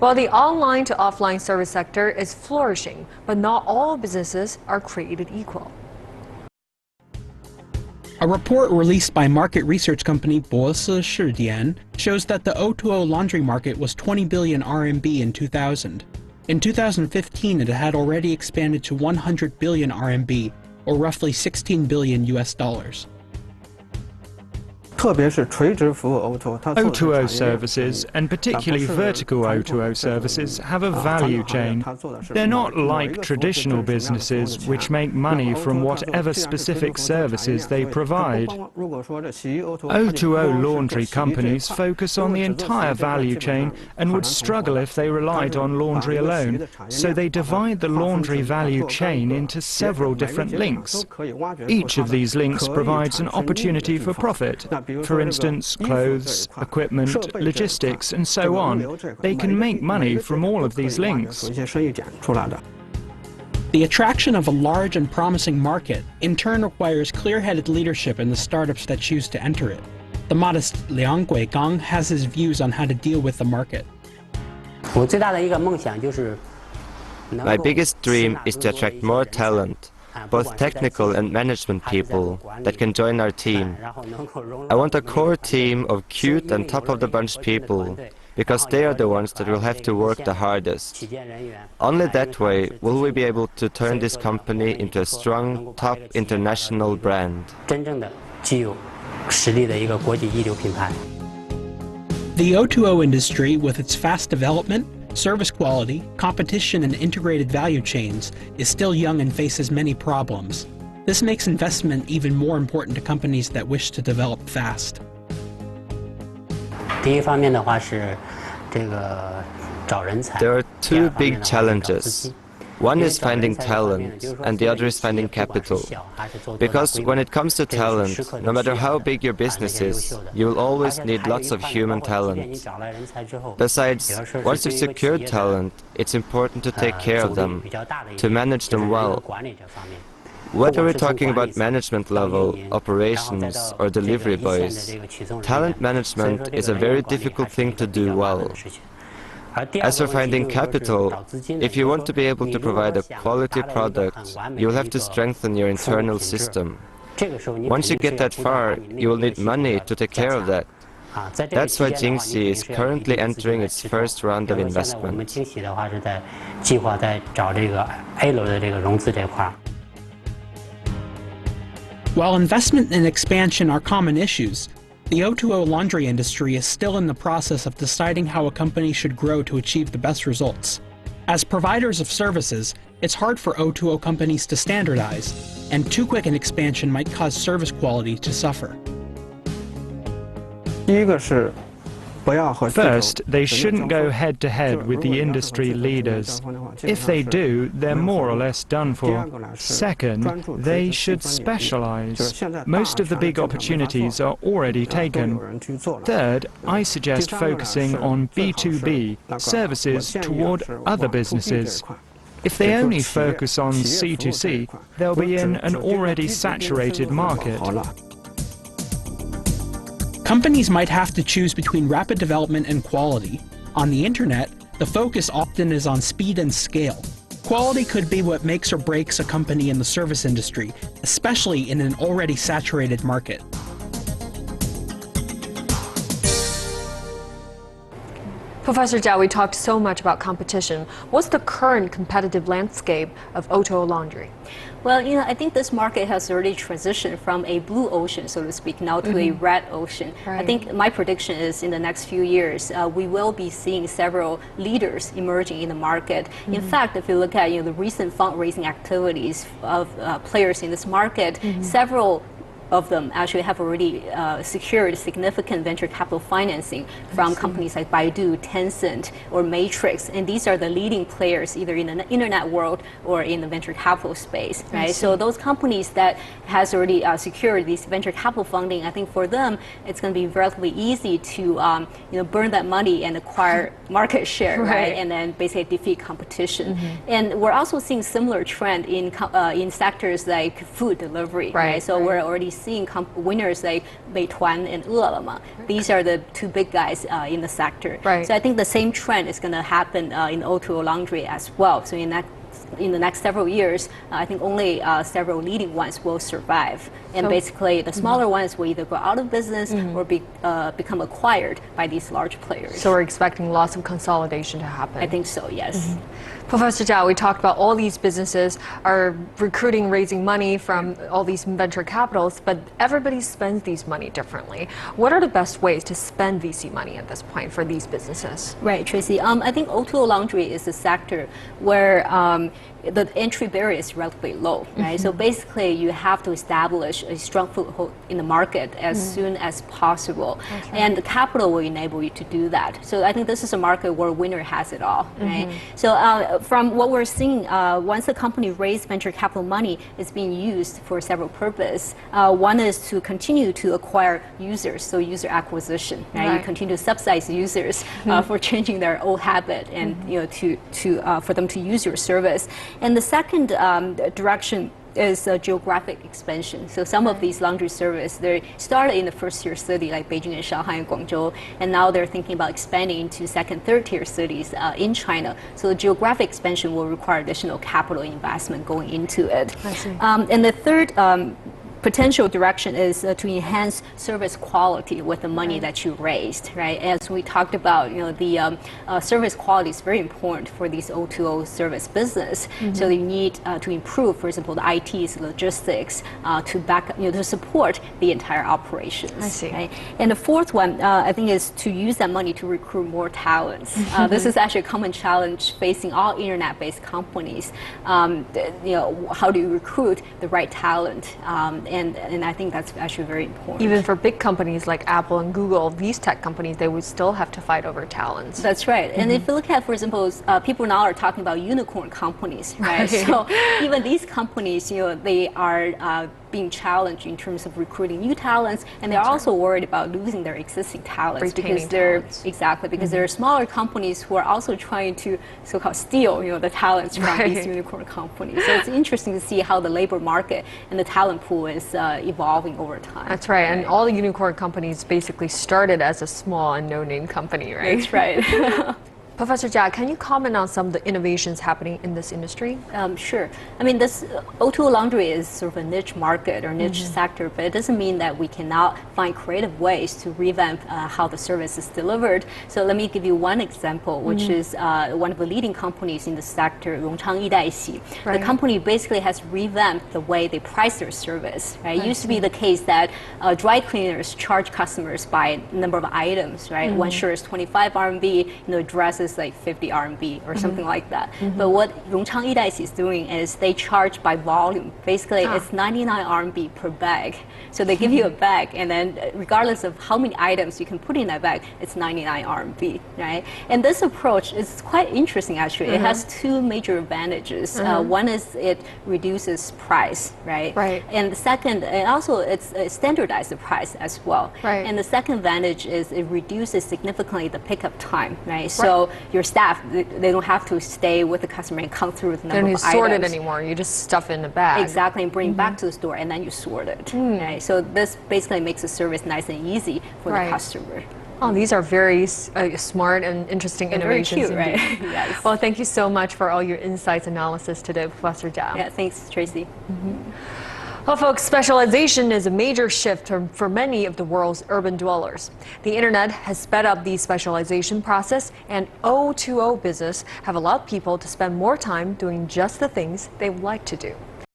Well, the online to offline service sector is flourishing, but not all businesses are created equal. A report released by market research company 博思世典 shows that the O2O laundry market was 20 billion RMB in 2000. In 2015, it had already expanded to 100 billion RMB, or roughly 16 billion US dollars. O2O services, and particularly vertical O2O services, have a value chain. They're not like traditional businesses, which make money from whatever specific services they provide. O2O laundry companies focus on the entire value chain and would struggle if they relied on laundry alone, so they divide the laundry value chain into several different links. Each of these links provides an opportunity for profit. For instance, clothes, equipment, logistics, and so on. They can make money from all of these links. The attraction of a large and promising market in turn requires clear-headed leadership in the startups that choose to enter it. The modest Liang Guigang has his views on how to deal with the market. My biggest dream is to attract more talent, both technical and management people, that can join our team. I want a core team of cute and top-of-the-bunch people, because they are the ones that will have to work the hardest. Only that way will we be able to turn this company into a strong, top international brand. The O2O industry, with its fast development, service quality, competition, and integrated value chains, is still young and faces many problems. This makes investment even more important to companies that wish to develop fast. There are two big challenges. One is finding talent, and the other is finding capital. Because when it comes to talent, no matter how big your business is, you will always need lots of human talent. Besides, once you've secured talent, it's important to take care of them, to manage them well. Whether we're talking about management level, operations, or delivery boys, talent management is a very difficult thing to do well. As for finding capital, if you want to be able to provide a quality product, you will have to strengthen your internal system. Once you get that far, you will need money to take care of that. That's why Jingxi is currently entering its first round of investment. While investment and expansion are common issues, the O2O laundry industry is still in the process of deciding how a company should grow to achieve the best results. As providers of services, it's hard for O2O companies to standardize, and too quick an expansion might cause service quality to suffer. First, they shouldn't go head-to-head with the industry leaders. If they do, they're more or less done for. Second, they should specialize. Most of the big opportunities are already taken. Third, I suggest focusing on B2B, services toward other businesses. If they only focus on C2C, they'll be in an already saturated market. Companies might have to choose between rapid development and quality. On the internet, the focus often is on speed and scale. Quality could be what makes or breaks a company in the service industry, especially in an already saturated market. Professor Zhao, we talked so much about competition. What's the current competitive landscape of O2O laundry? Well, I think this market has already transitioned from a blue ocean, so to speak, now to a red ocean. Right. I think my prediction is in the next few years, we will be seeing several leaders emerging in the market. In fact, if you look at the recent fundraising activities of players in this market, several of them actually have already secured significant venture capital financing from companies like Baidu, Tencent, or Matrix. And these are the leading players either in the internet world or in the venture capital space, right? So those companies that has already secured these venture capital funding, I think for them, it's going to be relatively easy to burn that money and acquire market share, right? And then basically defeat competition. And we're also seeing similar trend in sectors like food delivery, right? So we're already seeing winners like Meituan and Ele.me. These are the two big guys in the sector. Right. So I think the same trend is going to happen in O2O laundry as well. So in the next several years, I think only several leading ones will survive. And basically, the smaller ones will either go out of business or become acquired by these large players. So we're expecting lots of consolidation to happen. I think so, yes. Professor Zhao, we talked about all these businesses are recruiting, raising money from all these venture capitals, but everybody spends these money differently. What are the best ways to spend VC money at this point for these businesses? Right, Tracy. I think O2O laundry is a sector where the entry barrier is relatively low, right? So basically, you have to establish a strong foothold in the market as soon as possible, and the capital will enable you to do that. So I think this is a market where winner has it all, right? So from what we're seeing, once a company raises venture capital money, it's being used for several purposes. One is to continue to acquire users, so user acquisition, right? You continue to subsidize users for changing their old habit and for them to use your service. And the second direction is geographic expansion. So some of these laundry services, they started in the first-tier city like Beijing and Shanghai and Guangzhou, and now they're thinking about expanding into second, third-tier cities in China. So the geographic expansion will require additional capital investment going into it. I see. And the third potential direction is to enhance service quality with the money that you raised, right? As we talked about, the service quality is very important for these O2O service business. So you need to improve, for example, the IT's logistics to support the entire operations. I see. Right? And the fourth one, I think, is to use that money to recruit more talents. This is actually a common challenge facing all internet-based companies. How do you recruit the right talent? And I think that's actually very important. Even for big companies like Apple and Google, these tech companies, they would still have to fight over talents. That's right. And if you look at, for example, people now are talking about unicorn companies, right? So even these companies, they are being challenged in terms of recruiting new talents, and they're also worried about losing their existing talents because there are smaller companies who are also trying to so-called steal, the talents from these unicorn companies. So it's interesting to see how the labor market and the talent pool is evolving over time. That's right. And all the unicorn companies basically started as a small and no-name company, right? That's right. Professor Jia, can you comment on some of the innovations happening in this industry? Sure. I mean, this O2O laundry is sort of a niche market or niche sector, but it doesn't mean that we cannot find creative ways to revamp how the service is delivered. So let me give you one example, which is one of the leading companies in the sector, Untitled. The company basically has revamped the way they price their service. Right? It used to be the case that dry cleaners charge customers by number of items. Right? One shirt is 25 RMB, dresses like 50 RMB or something like that. But what Rongchang is doing is they charge by volume. Basically, it's 99 RMB per bag. So they give you a bag, and then regardless of how many items you can put in that bag, it's 99 RMB, right? And this approach is quite interesting, actually. It has two major advantages. One is it reduces price, right? And the second, and also it's standardized the price as well. And the second advantage is it reduces significantly the pickup time, right? So your staff, they don't have to stay with the customer and count through the number of items. They don't sort it anymore. You just stuff it in a bag. Exactly, and bring it back to the store, and then you sort it. Right? So this basically makes the service nice and easy for the customer. Oh, these are very smart and interesting innovations. Very cute, right? Yes. Well, thank you so much for all your insights analysis today, Professor Zhao. Yeah, thanks, Tracy. Well, folks, specialization is a major shift for many of the world's urban dwellers. The internet has sped up the specialization process, and O2O business have allowed people to spend more time doing just the things they would like to do.